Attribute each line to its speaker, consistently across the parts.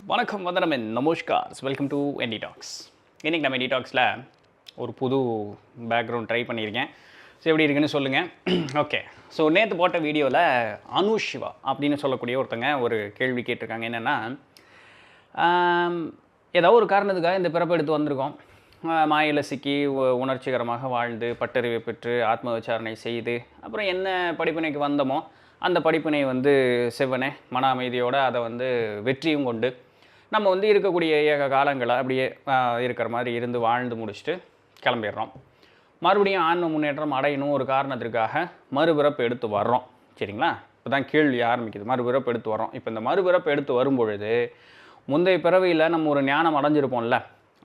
Speaker 1: வணக்கம் வந்தனமென் நமஸ்கார் welcome to NT tax. இன்றைக்கி நம்ம என்டி டாக்ஸில் ஒரு புது பேக்ரவுண்ட் ட்ரை பண்ணியிருக்கேன். ஸோ எப்படி இருக்குன்னு சொல்லுங்கள். ஓகே, ஸோ நேற்று போட்ட வீடியோவில் அனுஷிவா அப்படின்னு சொல்லக்கூடிய ஒருத்தங்க ஒரு கேள்வி கேட்டிருக்காங்க. என்னென்னா, ஏதோ ஒரு காரணத்துக்காக இந்த பிறப்பு எடுத்து வந்திருக்கோம். மாயில் சிக்கி உணர்ச்சிகரமாக வாழ்ந்து பட்டறிவை பெற்று ஆத்ம விசாரணை செய்து அப்புறம் என்ன படிப்பினைக்கு வந்தோமோ அந்த படிப்பினை செவ்வனே மன அமைதியோடு அதை வெற்றியும் கொண்டு நம்ம இருக்கக்கூடிய ஏக காலங்களை அப்படியே இருக்கிற மாதிரி இருந்து வாழ்ந்து முடிச்சுட்டு கிளம்பிடுறோம். மறுபடியும் ஆன்ம முன்னேற்றம் அடையணும் ஒரு காரணத்திற்காக மறுபிறப்பு எடுத்து வர்றோம். சரிங்களா? இப்போ தான் கேள்வி ஆரம்பிக்குது. மறுபிறப்பு எடுத்து வரோம். இப்போ இந்த மறுபிறப்பு எடுத்து வரும்பொழுது முந்தைய பிறவியில் நம்ம ஒரு ஞானம் அடைஞ்சிருப்போம்ல,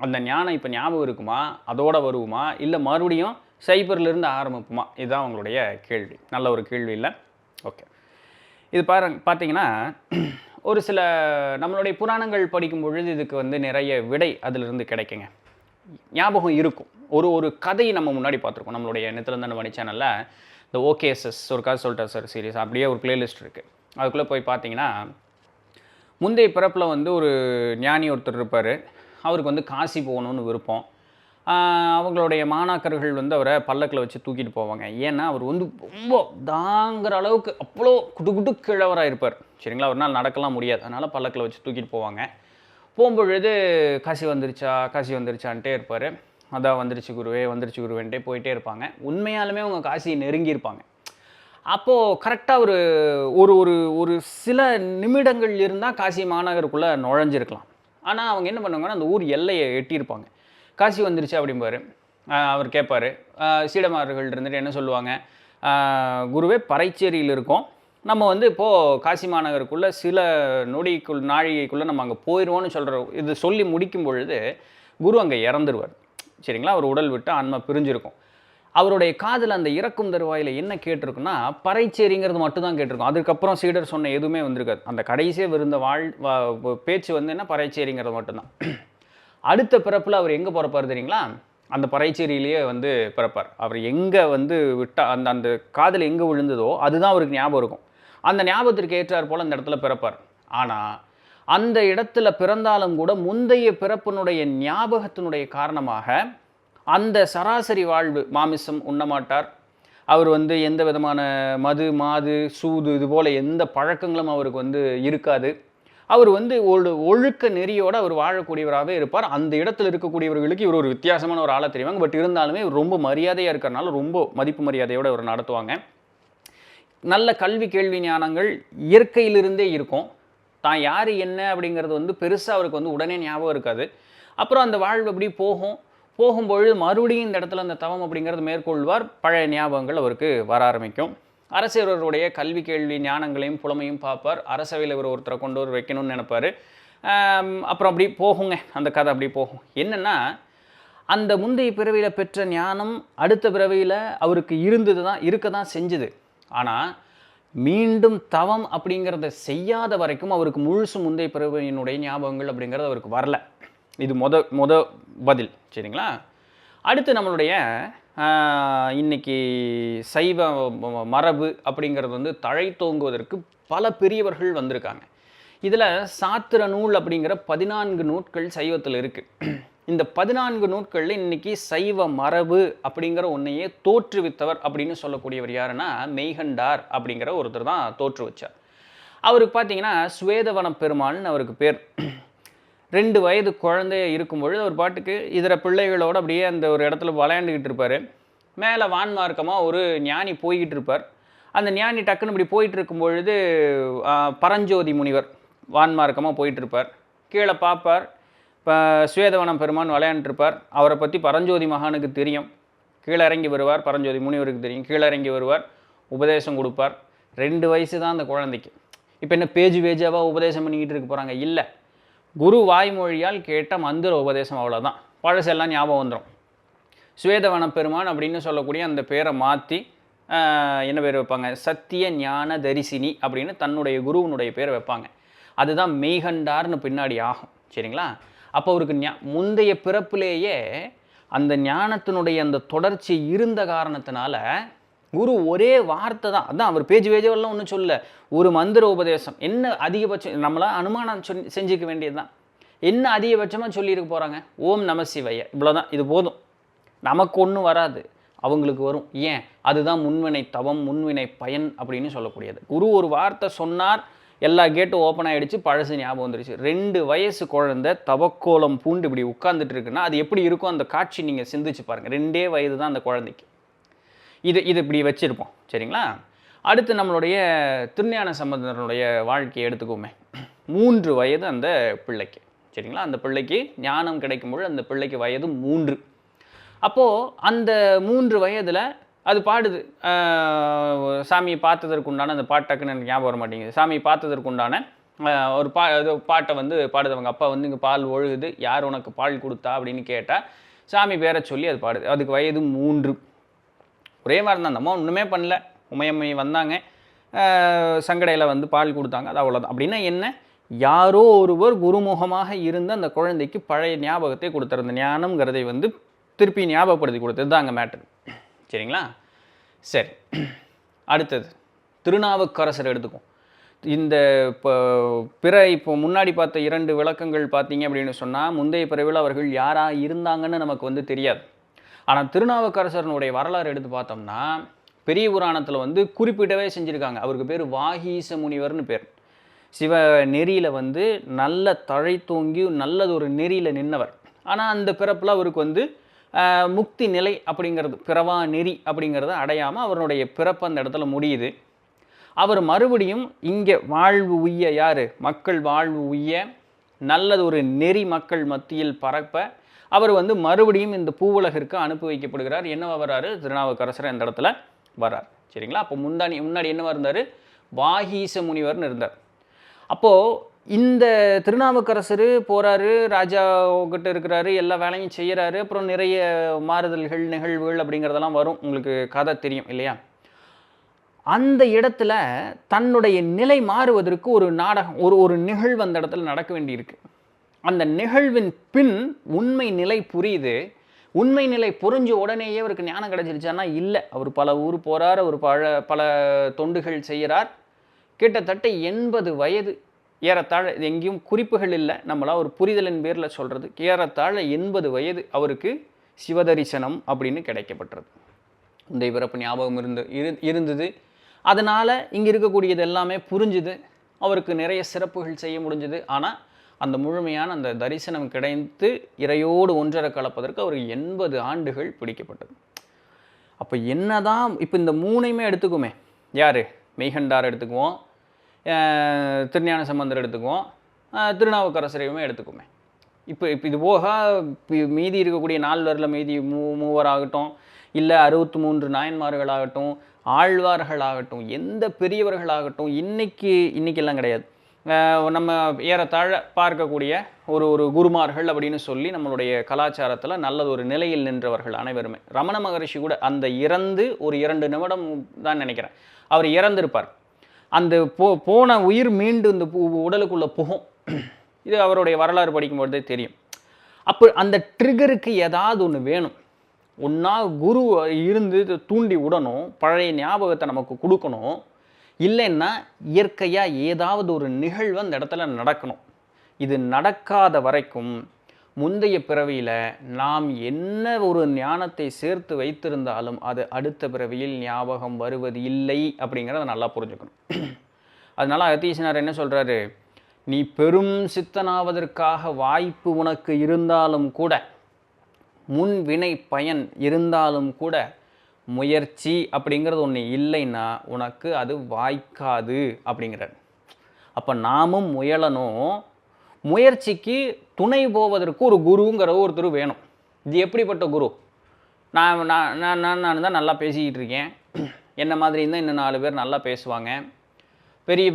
Speaker 1: அந்த ஞானம் இப்போ ஞாபகம் இருக்குமா, அதோடு வருவோமா, இல்லை மறுபடியும் சைபர்லேருந்து ஆரம்பிப்புமா? இதுதான் அவங்களுடைய கேள்வி. நல்ல ஒரு கேள்வி இல்லை? ஓகே, இது பார்த்தீங்கன்னா ஒரு சில நம்மளுடைய புராணங்கள் படிக்கும் பொழுது இதுக்கு நிறைய விடை அதிலிருந்து கிடைக்குங்க. ஞாபகம் இருக்கும். ஒரு கதையை நம்ம முன்னாடி பார்த்துருக்கோம். நம்மளுடைய நித்திலந்தன் மணி சேனலில் இந்த ஓகேஎஸ்எஸ் ஒரு கதை சொல்லிட்டா சார் சீரியஸ் அப்படியே ஒரு பிளேலிஸ்ட் இருக்குது. அதுக்குள்ளே போய் பார்த்தீங்கன்னா முந்தைய பிறப்பில் ஒரு ஞானி ஒருத்தர் இருப்பார். அவருக்கு காசி போகணுன்னு விருப்பம். அவங்களுடைய மாணாக்கர்கள் அவரை பல்லக்கில் வச்சு தூக்கிட்டு போவாங்க. ஏன்னா அவர் ரொம்ப தாங்கிற அளவுக்கு அவ்வளோ குடு கிழவராக இருப்பார். சரிங்களா? ஒரு நாள் நடக்கலாம் முடியாது, அதனால் பல்லக்கில் வச்சு தூக்கிட்டு போவாங்க. போகும்பொழுது காசி வந்துருச்சான்ட்டே இருப்பார். அதான் வந்துருச்சு குருவேன்ட்டே போயிட்டே இருப்பாங்க. உண்மையாலுமே அவங்க காசியை நெருங்கியிருப்பாங்க. அப்போது கரெக்டாக ஒரு ஒரு ஒரு சில நிமிடங்கள் இருந்தால் காசி மாநகருக்குள்ளே நுழைஞ்சிருக்கலாம். ஆனால் அவங்க என்ன பண்ணுவாங்கன்னா அந்த ஊர் எல்லையை எட்டியிருப்பாங்க. காசி வந்துருச்சு அப்படிம்பார். அவர் கேட்பார். சீடமார்கள் இருந்துட்டு என்ன சொல்லுவாங்க, குருவே பறைச்சேரியில் இருக்கோம், நம்ம இப்போது காசி மாநகருக்குள்ளே சில நாழிகைக்குள்ளே நம்ம அங்கே போயிடுவோன்னு சொல்கிற இது சொல்லி முடிக்கும் பொழுது குரு அங்கே இறந்துருவார். சரிங்களா? அவர் உடல் விட்டு ஆன்மா பிரிஞ்சிருக்கும். அவருடைய காதில் அந்த இறக்கும் தருவாயில் என்ன கேட்டிருக்குன்னா பறைச்சேரிங்கிறது மட்டும்தான் கேட்டிருக்கும். அதுக்கப்புறம் சீடர் சொன்ன எதுவுமே வந்திருக்காது. அந்த கடைசியாக இருந்த பேச்சு என்ன பறைச்சேரிங்கிறது மட்டும்தான். அடுத்த பிறப்பில் அவர் எங்கே பிறப்பார் தெரியுங்களா? அந்த பறைச்சேரியிலேயே பிறப்பார். அவர் எங்கே விட்டால் அந்த காதில் எங்கே விழுந்ததோ அதுதான் அவருக்கு ஞாபகம் இருக்கும். அந்த ஞாபகத்திற்கு ஏற்றார் போல் அந்த இடத்துல பிறப்பார். ஆனால் அந்த இடத்துல பிறந்தாலும் கூட முந்தைய பிறப்பினுடைய ஞாபகத்தினுடைய காரணமாக அந்த சராசரி வாழ்வு மாமிசம் உண்ணமாட்டார். அவர் எந்த விதமான மது மாது சூது இது போல் எந்த பழக்கங்களும் அவருக்கு இருக்காது. அவர் ஒரு ஒழுக்க நெறியோடு அவர் வாழக்கூடியவராகவே இருப்பார். அந்த இடத்துல இருக்கக்கூடியவர்களுக்கு இவர் ஒரு வித்தியாசமான ஒரு ஆளை தெரிவாங்க. பட் இருந்தாலுமே ரொம்ப மரியாதையாக இருக்கிறனால ரொம்ப மதிப்பு மரியாதையோடு அவர் நடத்துவாங்க. நல்ல கல்வி கேள்வி ஞானங்கள் இயற்கையிலிருந்தே இருக்கும். தான் யார் என்ன அப்படிங்கிறது பெருசாக அவருக்கு உடனே ஞாபகம் இருக்காது. அப்புறம் அந்த வாழ்வு அப்படி போகும்பொழுது மறுபடியும் இந்த இடத்துல அந்த தவம் அப்படிங்கிறது மேற்கொள்வார். பழைய ஞாபகங்கள் அவருக்கு வர ஆரம்பிக்கும். அரசருடைய கல்வி கேள்வி ஞானங்களையும் புலமையும் பார்ப்பார். அரசவையில் ஒருத்தரை கொண்டு வைக்கணும்னு நினைப்பார். அப்புறம் அப்படி போகுங்க அந்த கதை. அப்படி போகும். என்னென்னா அந்த முந்தைய பிறவியில் பெற்ற ஞானம் அடுத்த பிறவியில் அவருக்கு இருக்க தான் செஞ்சுது. ஆனால் மீண்டும் தவம் அப்படிங்கிறத செய்யாத வரைக்கும் அவருக்கு முழுசு முந்தைய பிறவியினுடைய ஞாபகங்கள் அப்படிங்கிறது அவருக்கு வரல. இது மொத பதில். சரிங்களா? அடுத்து நம்மளுடைய இன்றைக்கி சைவ மரபு அப்படிங்கிறது தழைத்தோங்குவதற்கு பல பெரியவர்கள் வந்திருக்காங்க. இதில் சாத்திர நூல் அப்படிங்கிற 14 நூட்கள் சைவத்தில் இருக்குது. இந்த 14 நூட்களில் இன்றைக்கி சைவ மரபு அப்படிங்கிற ஒன்றையே தோற்றுவித்தவர் அப்படின்னு சொல்லக்கூடியவர் யாருன்னா மெய்கண்டார் அப்படிங்கிற ஒருத்தர் தான் தோற்று வச்சார். அவருக்கு பார்த்தீங்கன்னா சுவேதவன பெருமாள்னு அவருக்கு பேர். 2 வயது குழந்தைய இருக்கும்பொழுது அவர் பாட்டுக்கு இதர பிள்ளைகளோடு அப்படியே அந்த ஒரு இடத்துல விளையாண்டுக்கிட்டு இருப்பார். மேலே வான்மார்க்கமாக ஒரு ஞானி போய்கிட்டு இருப்பார். அந்த ஞானி டக்குன்னு இப்படி போயிட்டு இருக்கும் பொழுது பரஞ்சோதி முனிவர் வான்மார்க்கமாக போயிட்டுருப்பார். கீழே பார்ப்பார். இப்போ சுவேதவனம் பெருமான் விளையாண்டுருப்பார். அவரை பற்றி பரஞ்சோதி மகானுக்கு தெரியும். கீழே இறங்கி வருவார். பரஞ்சோதி முனிவருக்கு தெரியும். கீழே இறங்கி வருவார். உபதேசம் கொடுப்பார். 2 வயசு தான் அந்த குழந்தைக்கு. இப்போ என்ன பேஜாவாக உபதேசம் பண்ணிக்கிட்டு இருக்க போகிறாங்க? இல்லை, குரு வாய்மொழியால் கேட்ட மந்திர உபதேசம், அவ்வளோதான். பழசெல்லாம் ஞாபகம் வந்துடும். சுவேதவன பெருமான் அப்படின்னு சொல்லக்கூடிய அந்த பேரை மாற்றி என்ன பேர் வைப்பாங்க? சத்திய ஞான தரிசினி அப்படின்னு தன்னுடைய குருவனுடைய பேரை வைப்பாங்க. அதுதான் மெய்கண்டார்னு பின்னாடி ஆகும். சரிங்களா? அப்போ அவருக்கு முந்தைய பிறப்பிலேயே அந்த ஞானத்தினுடைய அந்த தொடர்ச்சி இருந்த காரணத்தினால குரு ஒரே வார்த்தை தான், அதான் அவர் பேஜெல்லாம் ஒன்றும் சொல்ல, ஒரு மந்திர உபதேசம். என்ன அதிகபட்சம் நம்மளாம் அனுமானம் செஞ்சுக்க வேண்டியது தான். என்ன அதிகபட்சமாக சொல்லியிருக்க போகிறாங்க? ஓம் நம சிவாய, இவ்வளோதான், இது போதும். நமக்கு ஒன்றும் வராது, அவங்களுக்கு வரும். ஏன்? அதுதான் முன்வினை தவம், முன்வினை பயன் அப்படின்னு சொல்லக்கூடியது. குரு ஒரு வார்த்தை சொன்னார், எல்லா கேட்டும் ஓப்பன் ஆகிடுச்சு, பழசு ஞாபகம் வந்துருச்சு. 2 வயசு குழந்தை தவக்கோலம் பூண்டு இப்படி உட்கார்ந்துட்டு இருக்குன்னா அது எப்படி இருக்கும் அந்த காட்சி நீங்கள் சிந்திச்சு பாருங்கள். 2 வயது தான் அந்த குழந்தைக்கு. இது இப்படி வச்சுருப்போம், சரிங்களா? அடுத்து நம்மளுடைய திருஞான சம்பந்தனுடைய வாழ்க்கையை எடுத்துக்கோமே. 3 வயது அந்த பிள்ளைக்கு, சரிங்களா? அந்த பிள்ளைக்கு ஞானம் கிடைக்கும்போது அந்த பிள்ளைக்கு வயது 3. அப்போது அந்த 3 வயதில் அது பாடுது. சாமியை பார்த்ததற்குண்டான அந்த பாட்டக்குன்னு எனக்கு ஞாபகம் வர மாட்டேங்குது. சாமியை பார்த்ததற்குண்டான ஒரு பாட்டை வந்து பாடுது. அவங்க அப்பா வந்து இங்கே பால் ஒழுகுது, யார் உனக்கு பால் கொடுத்தா அப்படின்னு கேட்டால் சாமி பேரை சொல்லி அது பாடுது. அதுக்கு வயது 3. ஒரே மாதிரி தான், அந்த அம்மா ஒன்றுமே பண்ணல. உமையம்மை வந்தாங்க, சங்கடையில் வந்து பால் கொடுத்தாங்க, அது அவ்வளோதான். அப்படின்னா என்ன? யாரோ ஒருவர் குருமுகமாக இருந்து அந்த குழந்தைக்கு பழைய ஞாபகத்தை கொடுத்துரு, அந்த ஞானம்ங்கிறதை வந்து திருப்பி ஞாபகப்படுத்தி கொடுத்தது தான் அங்கே மேட்டர், சரிங்களா? சரி, அடுத்தது திருநாவுக்கரசர் எடுத்துக்கும். இந்த இப்போ முன்னாடி பார்த்த 2 விளக்கங்கள் பார்த்தீங்க அப்படின்னு சொன்னால், முந்தைய பிறவில் அவர்கள் யாராக இருந்தாங்கன்னு நமக்கு வந்து தெரியாது. ஆனால் திருநாவுக்கரசரனுடைய வரலாறு எடுத்து பார்த்தோம்னா, பெரிய புராணத்தில் வந்து குறிப்பிட்டவே செஞ்சுருக்காங்க. அவருக்கு பேர் வாகீச முனிவர்னு பேர். சிவ நெறியில் வந்து நல்ல தழை தோங்கி நல்லது ஒரு நெறியில் நின்றவர். ஆனால் அந்த பிறப்பில் அவருக்கு வந்து முக்தி நிலை அப்படிங்கிறது, பிறவா நெறி அப்படிங்கிறத அடையாமல் அவருடைய பிறப்பு அந்த இடத்துல முடியுது. அவர் மறுபடியும் இங்கே வாழ்வு உய்ய, யார்? மக்கள் வாழ்வு உய்ய, நல்லது ஒரு நெறி மக்கள் மத்தியில் பரப்ப அவர் வந்து மறுபடியும் இந்த பூவுலகிற்கு அனுப்பி வைக்கப்படுகிறார். என்னவா வர்றாரு? திருநாவுக்கரசர் இந்த இடத்துல வர்றார், சரிங்களா? அப்போ முன்னாடி என்னவா இருந்தார்? வாகீச முனிவர்னு இருந்தார். அப்போது இந்த திருநாவுக்கரசர் போகிறாரு, ராஜா கிட்ட இருக்கிறாரு, எல்லா வேலையும் செய்கிறாரு. அப்புறம் நிறைய மாறுதல்கள் நிகழ்வுகள் அப்படிங்கிறதெல்லாம் வரும், உங்களுக்கு கதை தெரியும் இல்லையா? அந்த இடத்துல தன்னுடைய நிலை மாறுவதற்கு ஒரு நாடகம், ஒரு நிகழ்வு அந்த இடத்துல நடக்க வேண்டியிருக்கு. அந்த நிகழ்வின் பின் உண்மை நிலை புரியுது. உண்மை நிலை புரிஞ்ச உடனேயே அவருக்கு ஞானம் கிடைச்சிருச்சானா இல்லை. அவர் பல ஊர் போகிறார், அவர் பல தொண்டுகள் செய்கிறார். கிட்டத்தட்ட 80 வயது ஏறத்தாழ, எங்கேயும் குறிப்புகள் இல்லை, நம்மளாம் ஒரு புரிதலின் பேரில் சொல்கிறது. ஏறத்தாழ 80 வயது அவருக்கு சிவதரிசனம் அப்படின்னு கிடைக்கப்பட்டது. இந்த பிறப்பு ஞாபகம் இருந்தது. அதனால் இங்கே இருக்கக்கூடியது எல்லாமே புரிஞ்சுது. அவருக்கு நிறைய சிறப்புகள் செய்ய முடிஞ்சுது. ஆனால் அந்த முழுமையான அந்த தரிசனம் கிடைத்து இறையோடு ஒன்றரை கலப்பதற்கு அவருக்கு 80 ஆண்டுகள் பிடிக்கப்பட்டது. அப்போ என்னதான் இப்போ இந்த 3ஐயுமே எடுத்துக்குமே, யார்? மெய்கண்டார் எடுத்துக்குவோம், திருஞான சம்பந்தர் எடுத்துக்குவோம், திருநாவுக்கரசரையுமே எடுத்துக்குமே. இப்போ இது போக மீதி இருக்கக்கூடிய 4 மீதி மூவராகட்டும், இல்லை 63 நாயன்மார்களாகட்டும், ஆழ்வார்களாகட்டும், எந்த பெரியவர்களாகட்டும், இன்னைக்கெல்லாம் கிடையாது. நம்ம ஏறத்தாழ பார்க்கக்கூடிய ஒரு குருமார்கள் அப்படின்னு சொல்லி நம்மளுடைய கலாச்சாரத்தில் நல்லது ஒரு நிலையில் நின்றவர்கள் அனைவருமே. ரமண மகரிஷி கூட அந்த இறந்து ஒரு 2 நிமிடம் தான் நினைக்கிறேன் அவர் இறந்திருப்பார். அந்த போன உயிர் மீண்டும் இந்த உடலுக்குள்ளே புகும். இது அவருடைய வரலாறு படிக்கும்போதே தெரியும். அப்போ அந்த ட்ரிகருக்கு ஏதாவது ஒன்று வேணும். ஒன்றா குரு இருந்து தூண்டி விடணும், பழைய ஞாபகத்தை நமக்கு கொடுக்கணும். இல்லைன்னா இயற்கையாக ஏதாவது ஒரு நிகழ்வு அந்த இடத்துல நடக்கணும். இது நடக்காத வரைக்கும் முந்தைய பிறவியில் நாம் என்ன ஒரு ஞானத்தை சேர்த்து வைத்திருந்தாலும் அது அடுத்த பிறவியில் ஞாபகம் வருவது இல்லை அப்படிங்கிறத நல்லா புரிஞ்சுக்கணும். அதனால் அகத்தீசனார் என்ன சொல்கிறாரு? நீ பெரும் சித்தனாவதற்காக வாய்ப்பு உனக்கு இருந்தாலும் கூட, முன் வினை பயன் இருந்தாலும் கூட, முயற்சி அப்படிங்கிறது ஒன்று இல்லைன்னா உனக்கு அது வாய்க்காது அப்படிங்கிறார். அப்போ நாமும் முயலணும். முயற்சிக்கு துணை போவதற்கு ஒரு குருங்கிற ஒருத்தர் வேணும். இது எப்படிப்பட்ட குரு? நான் தான் நல்லா பேசிக்கிட்டு இருக்கேன், என்ன மாதிரி இருந்தால் இன்னும் 4 பேர் நல்லா பேசுவாங்க. பெரிய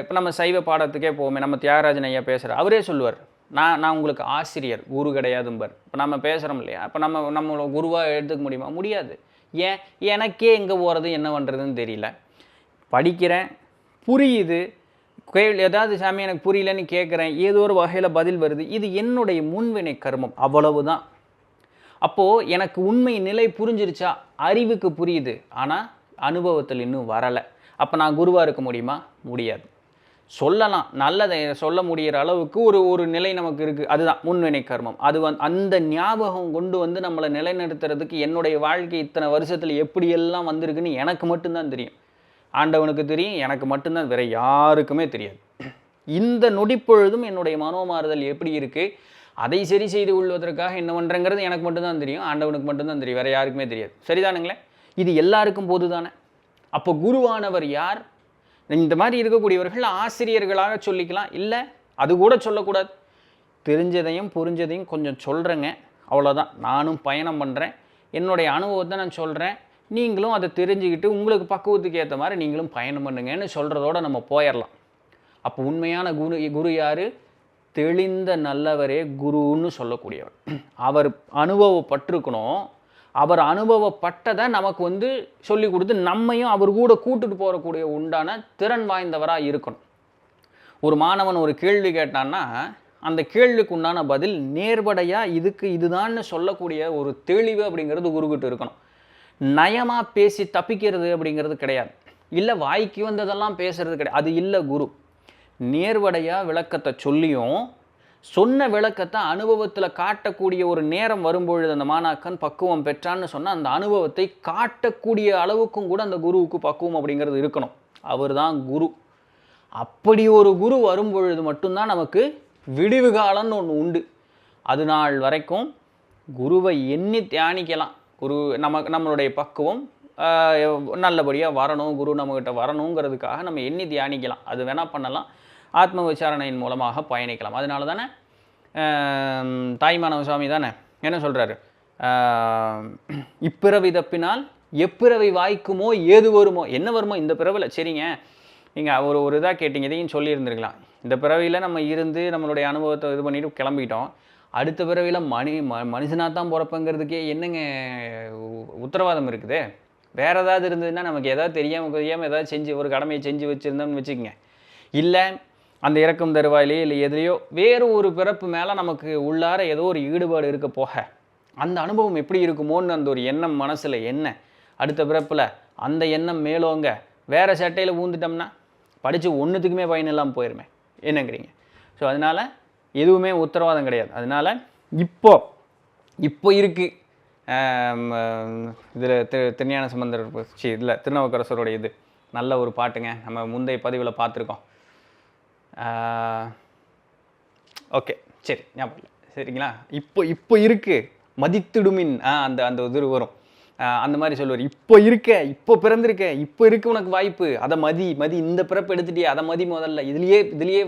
Speaker 1: இப்போ நம்ம சைவ பாடத்துக்கே போவோமே, நம்ம தியாகராஜன் ஐயா பேசுகிறார், அவரே சொல்லுவார், நான் உங்களுக்கு ஆசிரியர், குரு கிடையாதும்பார். இப்போ நம்ம பேசுகிறோம் இல்லையா, அப்போ நம்மளை குருவாக எடுத்துக்க முடியுமா? முடியாது. ஏன்? எனக்கே எங்கே போகிறது என்ன பண்ணுறதுன்னு தெரியல. படிக்கிறேன், புரியுது, ஏதாவது சாமி எனக்கு புரியலன்னு கேட்குறேன், ஏதோ ஒரு வகையில் பதில் வருது, இது என்னுடைய முன்வினை கர்மம், அவ்வளவு தான். அப்போது எனக்கு உண்மை நிலை புரிஞ்சிருச்சா? அறிவுக்கு புரியுது, ஆனால் அனுபவத்தில் இன்னும் வரலை. அப்போ நான் குருவாக இருக்க முடியுமா? முடியாது. சொல்லலாம், நல்லதை சொல்ல முடிகிற அளவுக்கு ஒரு நிலை நமக்கு இருக்குது. அதுதான் முன்வினை கர்மம். அது அந்த ஞாபகம் கொண்டு வந்து நம்மளை நிலைநிறுத்துறதுக்கு என்னுடைய வாழ்க்கை இத்தனை வருஷத்தில் எப்படியெல்லாம் வந்திருக்குன்னு எனக்கு மட்டும்தான் தெரியும். ஆண்டவனுக்கு தெரியும், எனக்கு மட்டும்தான், வேற யாருக்குமே தெரியாது. இந்த நொடிப்பொழுதும் என்னுடைய மனோமாறுதல் எப்படி இருக்குது, அதை சரி செய்து கொள்வதற்காக என்ன பண்ணுறங்கிறது எனக்கு மட்டும்தான் தெரியும், ஆண்டவனுக்கு மட்டும்தான் தெரியும், வேறு யாருக்குமே தெரியாது. சரிதானுங்களே? இது எல்லாருக்கும் போது தானே. அப்போ குருவானவர் யார்? இந்த மாதிரி இருக்கக்கூடியவர்கள் ஆசிரியர்களாக சொல்லிக்கலாம், இல்லை அது கூட சொல்லக்கூடாது. தெரிஞ்சதையும் புரிஞ்சதையும் கொஞ்சம் சொல்கிறேங்க, அவ்வளோதான். நானும் பயணம் பண்ணுறேன், என்னுடைய அனுபவத்தை நான் சொல்கிறேன், நீங்களும் அதை தெரிஞ்சுக்கிட்டு உங்களுக்கு பக்குவத்துக்கு ஏற்ற மாதிரி நீங்களும் பயணம் பண்ணுங்கன்னு சொல்கிறதோட நம்ம போயிடலாம். அப்போ உண்மையான குரு யார்? தெளிந்த நல்லவரே குருன்னு சொல்லக்கூடியவர். அவர் அனுபவப்பட்டிருக்கணும், அவர் அனுபவப்பட்டதை நமக்கு சொல்லி கொடுத்து நம்மையும் அவர் கூட கூட்டுட்டு போகக்கூடிய உண்டான திறன் வாய்ந்தவராக இருக்கணும். ஒரு மாணவன் ஒரு கேள்வி கேட்டான்னா அந்த கேள்விக்கு உண்டான பதில் நேர்படையாக இதுக்கு இதுதான்னு சொல்லக்கூடிய ஒரு தெளிவு அப்படிங்கிறது குருக்கிட்ட இருக்கணும். நயமாக பேசி தப்பிக்கிறது அப்படிங்கிறது கிடையாது, இல்லை வாய்க்கு வந்ததெல்லாம் பேசுறது கிடையாது, அது இல்லை குரு. நேர்வடையாக விளக்கத்தை சொல்லியும் சொன்ன விளக்கத்தை அனுபவத்தில் காட்டக்கூடிய ஒரு நேரம் வரும்பொழுது அந்த மாணாக்கன் பக்குவம் பெற்றான்னு சொன்னால் அந்த அனுபவத்தை காட்டக்கூடிய அளவுக்கும் கூட அந்த குருவுக்கு பக்குவம் அப்படிங்கிறது இருக்கணும். அவர் தான் குரு. அப்படி ஒரு குரு வரும்பொழுது மட்டும்தான் நமக்கு விடிவு காலம்னு ஒன்று உண்டு. அது நாள் வரைக்கும் குருவை எண்ணி தியானிக்கலாம். குரு நம்மளுடைய பக்குவம் நல்லபடியாக வரணும், குரு நம்மகிட்ட வரணுங்கிறதுக்காக நம்ம எண்ணி தியானிக்கலாம். அது வேணால் பண்ணலாம், ஆத்ம விசாரணையின் மூலமாக பயணிக்கலாம். அதனால தானே தாய்மானவ சுவாமி தானே என்ன சொல்கிறாரு, இப்பிறவி தப்பினால் எப்பிறவி வாய்க்குமோ ஏது வருமோ, என்ன வருமோ இந்த பிறவியில். சரிங்க, நீங்கள் ஒரு இதாக கேட்டிங்க, இதையும் சொல்லியிருந்துருக்கலாம். இந்த பிறவியில் நம்ம இருந்து நம்மளுடைய அனுபவத்தை இது பண்ணிவிட்டு கிளம்பிட்டோம், அடுத்த பிறவியில் மனுஷனாக தான் பிறப்பங்கிறதுக்கே என்னங்க உத்தரவாதம் இருக்குது? வேறு ஏதாவது இருந்ததுன்னா நமக்கு எதாவது தெரியாமல் ஏதாவது செஞ்சு ஒரு கடமையை செஞ்சு வச்சுருந்தோம்னு வச்சுக்கோங்க, இல்லை அந்த இறக்கும் தருவாயிலே இல்லை எதுலையோ வேறு ஒரு பிறப்பு மேலே நமக்கு உள்ளார ஏதோ ஒரு ஈடுபாடு இருக்க போக அந்த அனுபவம் எப்படி இருக்குமோன்னு அந்த ஒரு எண்ணம் மனசில் என்ன, அடுத்த பிறப்பில் அந்த எண்ணம் மேலோங்க வேறு சட்டையில் ஊந்துட்டோம்னா படித்து ஒன்றுத்துக்குமே பயன் இல்லாமல் போயிருமே, என்னங்கிறீங்க? ஸோ அதனால் எதுவுமே உத்தரவாதம் கிடையாது. அதனால் இப்போ இருக்குது இதில் திருஞான சம்பந்தர் இதில் திருநாவுக்கரசருடைய இது நல்ல ஒரு பாட்டுங்க, நம்ம முந்தைய பதிவில் பார்த்துருக்கோம். ஓகே சரி, ஞாபகம் இல்லை, சரிங்களா? இப்போ இருக்குது மதித்திடுமின் அந்த இது வரும், அந்த மாதிரி சொல்லுவார். இப்போ பிறந்திருக்க, இப்போ இருக்கு உனக்கு வாய்ப்பு, அதை மதி இந்த பிறப்பு எடுத்துட்டியே அதை மதி முதல்ல, இதுலேயே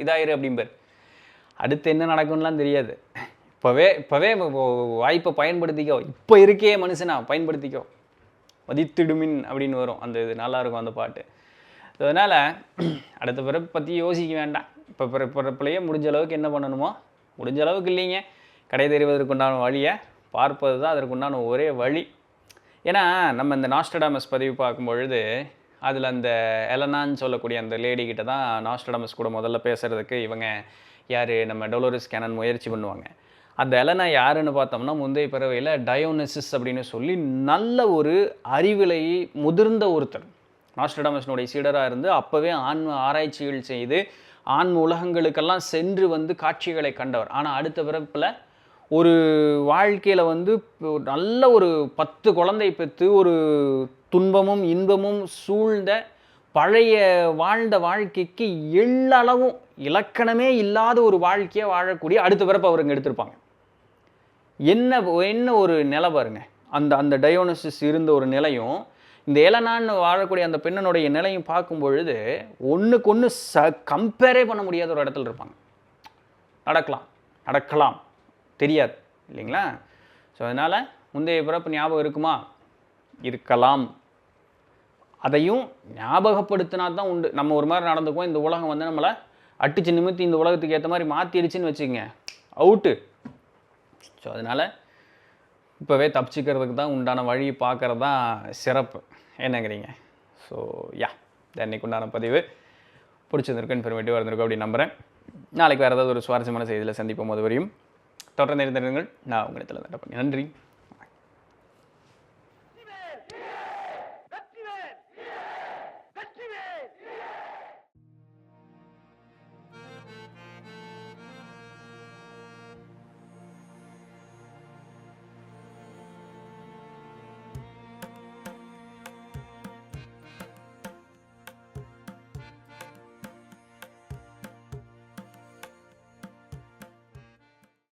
Speaker 1: இதாயிரு அப்படிம்பார். அடுத்து என்ன நடக்கும்லாம் தெரியாது, இப்போவே வாய்ப்பை பயன்படுத்திக்கோ, இப்போ இருக்கே மனுஷனா பயன்படுத்திக்கோ, மதித்திடுமின் அப்படின்னு வரும். அந்த இது நல்லாயிருக்கும் அந்த பாட்டு. அதனால் அடுத்த பிறப்பு பற்றி யோசிக்க வேண்டாம். இப்போ பிறப்புலையே முடிஞ்ச அளவுக்கு என்ன பண்ணணுமோ, முடிஞ்ச அளவுக்கு இல்லைங்க, கடை தெரிவதற்குண்டான வழியை பார்ப்பது தான் அதற்குண்டான ஒரே வழி. ஏன்னா நம்ம இந்த நாஸ்ட்ரடாமஸ் பதிவு பார்க்கும்பொழுது அதில் அந்த எலனான்னு சொல்லக்கூடிய அந்த லேடிக்கிட்ட தான் நாஸ்ட்ரடாமஸ் கூட முதல்ல பேசுகிறதுக்கு இவங்க யார், நம்ம டொலோரஸ் கேனன் முயற்சி பண்ணுவாங்க. அந்த எலனா யாருன்னு பார்த்தோம்னா முந்தைய பிறவையில் டயோனிசிஸ் அப்படின்னு சொல்லி நல்ல ஒரு அறிவிலை முதிர்ந்த ஒருத்தர், நாஸ்ட்ரடாமஸினுடைய சீடராக இருந்து அப்போவே ஆன்ம ஆராய்ச்சிகள் செய்து ஆன்ம உலகங்களுக்கெல்லாம் சென்று காட்சிகளை கண்டவர். ஆனால் அடுத்த பிறப்பில் ஒரு வாழ்க்கையில் நல்ல ஒரு 10 குழந்தை பெற்று ஒரு துன்பமும் இன்பமும் சூழ்ந்த பழைய வாழ்ந்த வாழ்க்கைக்கு எள்ளளவும் இலக்கணமே இல்லாத ஒரு வாழ்க்கையை வாழக்கூடிய அடுத்த பிறப்பு அவருங்க எடுத்திருப்பாங்க. என்ன ஒரு நிலை பாருங்க, அந்த டயோனிசிஸ் இருந்த ஒரு நிலையும் இந்த எலனான்னு வாழக்கூடிய அந்த பெண்ணனுடைய நிலையும் பார்க்கும் பொழுது ஒன்றுக்கு ஒன்று கம்பேரே பண்ண முடியாத ஒரு இடத்துல இருப்பாங்க. நடக்கலாம் தெரியாது இல்லைங்களா? ஸோ அதனால் முந்தைய பிறப்பு ஞாபகம் இருக்குமா? இருக்கலாம். அதையும் ஞாபகப்படுத்தினா தான் உண்டு. நம்ம ஒரு மாதிரி நடந்துக்குவோம், இந்த உலகம் நம்மளை அடிச்சு நிமித்தி இந்த உலகத்துக்கு ஏற்ற மாதிரி மாற்றிடுச்சின்னு வச்சுக்கோங்க, அவுட்டு. ஸோ அதனால் இப்போவே தப்பிச்சிக்கிறதுக்கு தான் உண்டான வழி பார்க்குறது தான் சிறப்பு, என்னங்கிறீங்க? ஸோ இன்னைக்கு உண்டான பதிவு பிடிச்சிருந்திருக்கு, இன்ஃபர்மேட்டிவாக இருந்திருக்கும் அப்படின்னு நம்புகிறேன். நாளைக்கு வேறு ஏதாவது ஒரு சுவாரஸ்யமான செய்தியில் சந்திப்போம். அது வரையும் தொடர்ந்து இருந்திருங்கள். நான் உங்களிடத்தில் நன்றி.